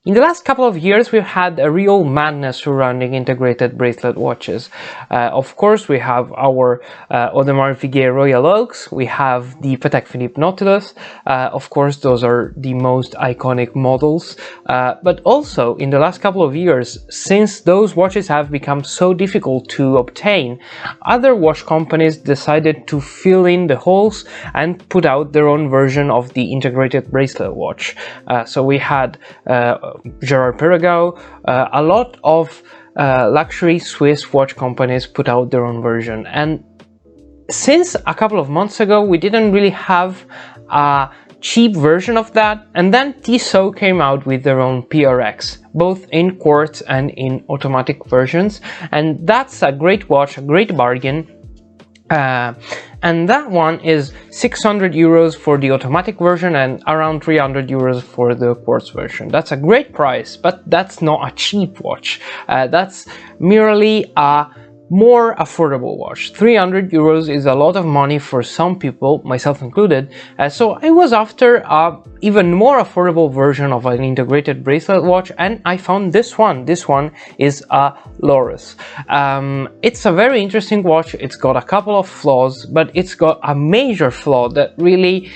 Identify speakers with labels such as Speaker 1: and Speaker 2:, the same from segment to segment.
Speaker 1: In the last couple of years, we've had a real madness surrounding integrated bracelet watches. Of course, we have our Audemars Piguet Royal Oaks, we have the Patek Philippe Nautilus. Of course, those are the most iconic models. But also, in the last couple of years, since those watches have become so difficult to obtain, other watch companies decided to fill in the holes and put out their own version of the integrated bracelet watch. So we had Gerard Perregaux, a lot of luxury Swiss watch companies put out their own version, and since a couple of months ago we didn't really have a cheap version of that, and then Tissot came out with their own PRX, both in quartz and in automatic versions, and that's a great watch, a great bargain. And that one is 600 euros for the automatic version and around 300 euros for the quartz version. That's a great price, but that's not a cheap watch. That's merely a more affordable watch. 300 euros is a lot of money for some people, myself included, so I was after a even more affordable version of an integrated bracelet watch, and I found this one. This one is a Lorus. It's a very interesting watch. It's got a couple of flaws, but it's got a major flaw that really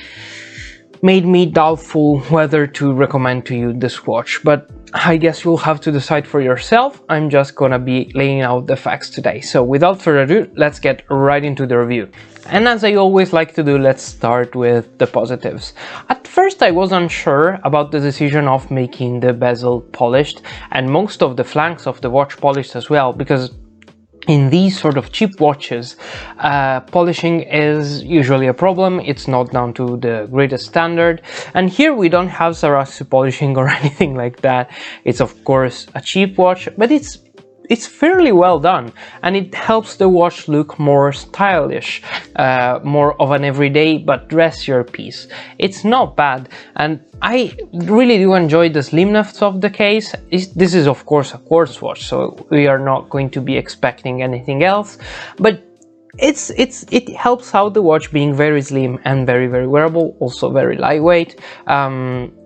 Speaker 1: made me doubtful whether to recommend to you this watch, but I guess you'll have to decide for yourself. I'm just gonna be laying out the facts today. So without further ado, let's get right into the review. And as I always like to do, let's start with the positives. At first I was unsure about the decision of making the bezel polished and most of the flanks of the watch polished as well, because in these sort of cheap watches, polishing is usually a problem. It's not down to the greatest standard, and here we don't have Swarovski polishing or anything like that. It's of course a cheap watch, but it's fairly well done, and it helps the watch look more stylish, more of an everyday but dressier piece. It's not bad, and I really do enjoy the slimness of the case. This is of course a quartz watch, so we are not going to be expecting anything else, but it helps out the watch being very slim and very wearable, also very lightweight.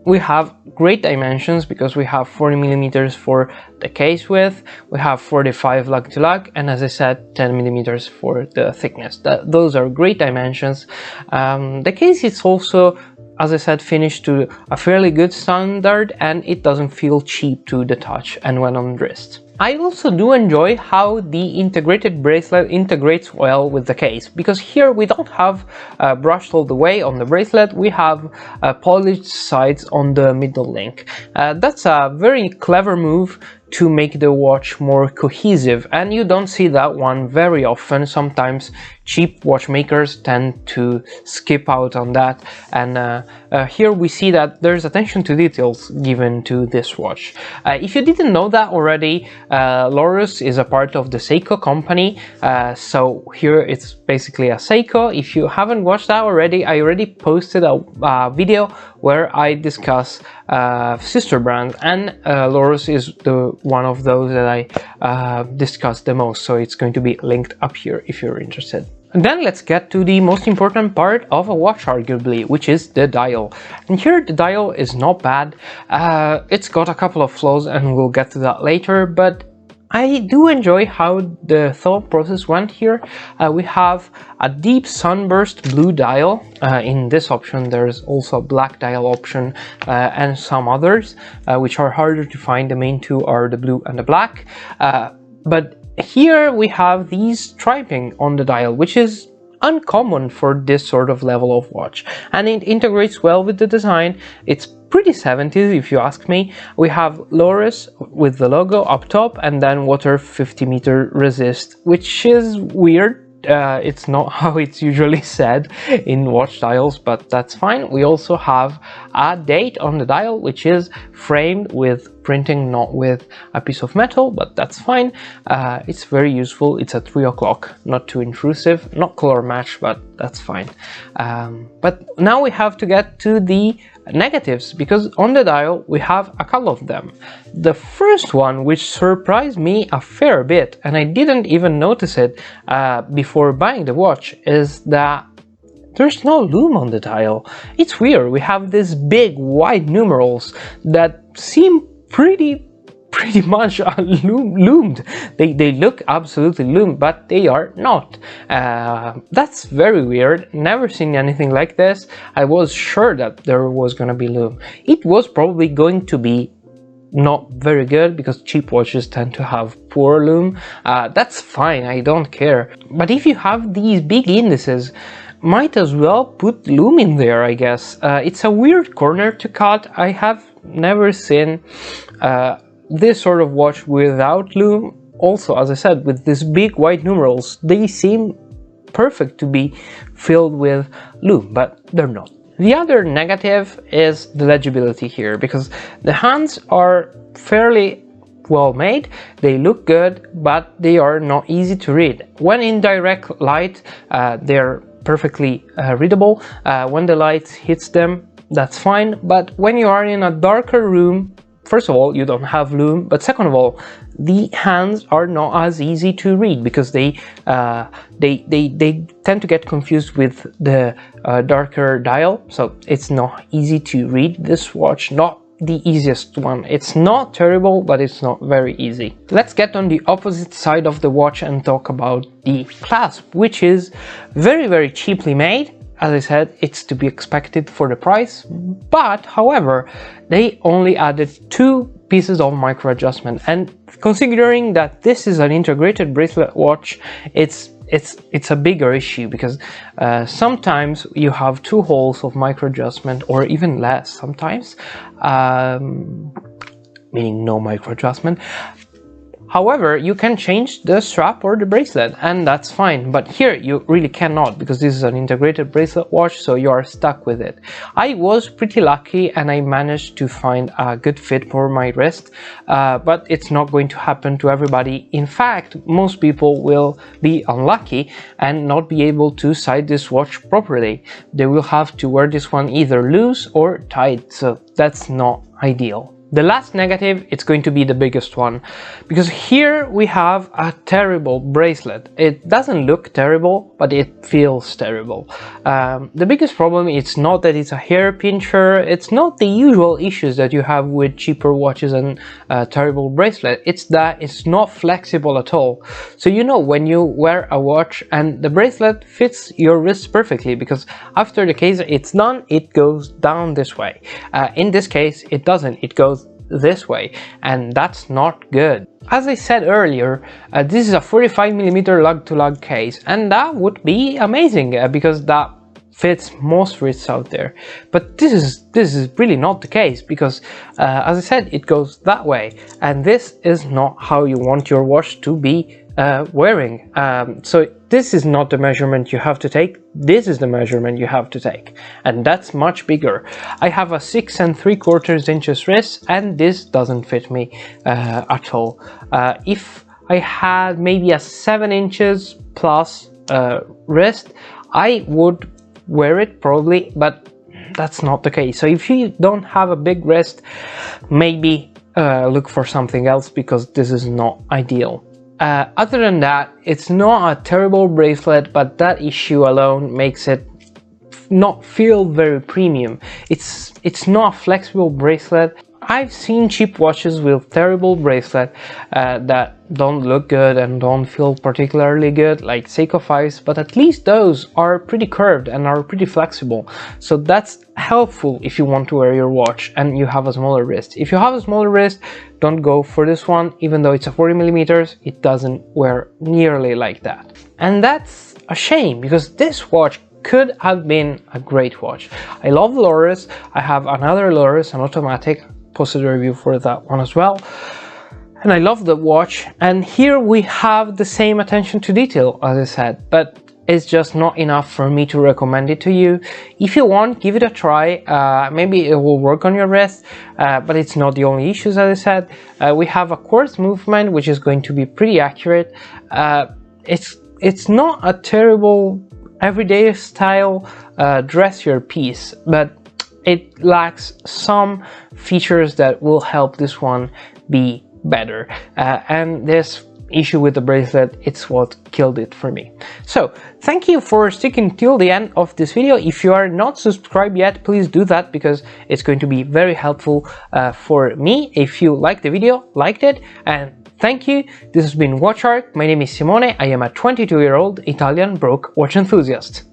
Speaker 1: We have great dimensions because we have 40mm for the case width, we have 45 lug to lug, and as I said, 10mm for the thickness. Those are great dimensions. The case is also, as I said, finished to a fairly good standard, and it doesn't feel cheap to the touch and when on wrist. I also do enjoy how the integrated bracelet integrates well with the case, because here we don't have brushed all the way on the bracelet, we have polished sides on the middle link. That's a very clever move to make the watch more cohesive, and you don't see that one very often. Sometimes cheap watchmakers tend to skip out on that, and here we see that there's attention to details given to this watch. If you didn't know that already, Lorus is a part of the Seiko company, so here it's basically a Seiko. If you haven't watched that already, I already posted a video where I discuss sister brands, and Lorus is the one of those that I discussed the most, so it's going to be linked up here if you're interested. And then let's get to the most important part of a watch, arguably, which is the dial. And here the dial is not bad. It's got a couple of flaws, and we'll get to that later, but I do enjoy how the thought process went here. We have a deep sunburst blue dial. In this option there's also a black dial option, and some others which are harder to find. The main two are the blue and the black, but here we have these striping on the dial, which is uncommon for this sort of level of watch, and it integrates well with the design. It's pretty 70s if you ask me. We have Lorus with the logo up top, and then water 50-meter resist, which is weird. It's not how it's usually said in watch dials, but that's fine. We also have a date on the dial, which is framed with printing, not with a piece of metal, but that's fine. It's very useful. It's at 3 o'clock, not too intrusive, not color match, but that's fine. But now we have to get to the negatives, because on the dial we have a couple of them. The first one, which surprised me a fair bit, and I didn't even notice it before buying the watch, is that there's no lume on the dial. It's weird. We have these big white numerals that seem pretty much loomed. They look absolutely loomed, but they are not. That's very weird. Never seen anything like this. I was sure that there was gonna be loom. It was probably going to be not very good because cheap watches tend to have poor loom. That's fine, I don't care. But if you have these big indices, might as well put loom in there, I guess. It's a weird corner to cut. I have never seen this sort of watch without loom. Also, as I said, with these big white numerals, they seem perfect to be filled with loom, but they're not. The other negative is the legibility here, because the hands are fairly well made, they look good, but they are not easy to read. When in direct light, they're perfectly readable. When the light hits them, that's fine, but when you are in a darker room, first of all, you don't have loom, but second of all, the hands are not as easy to read because they tend to get confused with the darker dial, so it's not easy to read this watch. Not the easiest one. It's not terrible, but it's not very easy. Let's get on the opposite side of the watch and talk about the clasp, which is very cheaply made. As I said, it's to be expected for the price, but however, they only added 2 pieces of micro adjustment, and considering that this is an integrated bracelet watch, it's a bigger issue, because sometimes you have 2 holes of micro adjustment, or even less sometimes, meaning no micro adjustment. However, you can change the strap or the bracelet, and that's fine, but here you really cannot, because this is an integrated bracelet watch, so you are stuck with it. I was pretty lucky and I managed to find a good fit for my wrist, but it's not going to happen to everybody. In fact, most people will be unlucky and not be able to sight this watch properly. They will have to wear this one either loose or tight, so that's not ideal. The last negative, it's going to be the biggest one, because here we have a terrible bracelet. It doesn't look terrible, but it feels terrible. The biggest problem is not that it's a hair pincher, it's not the usual issues that you have with cheaper watches and terrible bracelet, it's that it's not flexible at all. So you know when you wear a watch and the bracelet fits your wrist perfectly, because after the case it's done, it goes down this way. In this case, it doesn't, it goes this way, and that's not good. As I said earlier, this is a 45mm lug-to-lug case, and that would be amazing because that fits most wrists out there. But this is really not the case, because as I said, it goes that way, and this is not how you want your watch to be wearing. So this is not the measurement you have to take, this is the measurement you have to take, and that's much bigger. I have a 6 3/4 inches wrist, and this doesn't fit me at all. If I had maybe a 7 inches plus wrist, I would wear it probably, but that's not the case. So if you don't have a big wrist, maybe look for something else, because this is not ideal. Other than that, it's not a terrible bracelet, but that issue alone makes it not feel very premium. It's not a flexible bracelet. I've seen cheap watches with terrible bracelet that don't look good and don't feel particularly good, like Seiko 5s, but at least those are pretty curved and are pretty flexible. So that's helpful if you want to wear your watch and you have a smaller wrist. If you have a smaller wrist, don't go for this one. Even though it's a 40mm, it doesn't wear nearly like that. And that's a shame, because this watch could have been a great watch. I love Lorus. I have another Lorus, an automatic. Posted a review for that one as well, and I love the watch, and here we have the same attention to detail, as I said, but it's just not enough for me to recommend it to you. If you want, give it a try. Maybe it will work on your wrist, but it's not the only issues, as I said. We have a quartz movement, which is going to be pretty accurate. It's not a terrible everyday style dressier piece, but it lacks some features that will help this one be better. And this issue with the bracelet, it's what killed it for me. So thank you for sticking till the end of this video. If you are not subscribed yet, please do that, because it's going to be very helpful for me. If you liked the video, liked it, and thank you. This has been Watch Art. My name is Simone. I am a 22-year-old Italian broke watch enthusiast.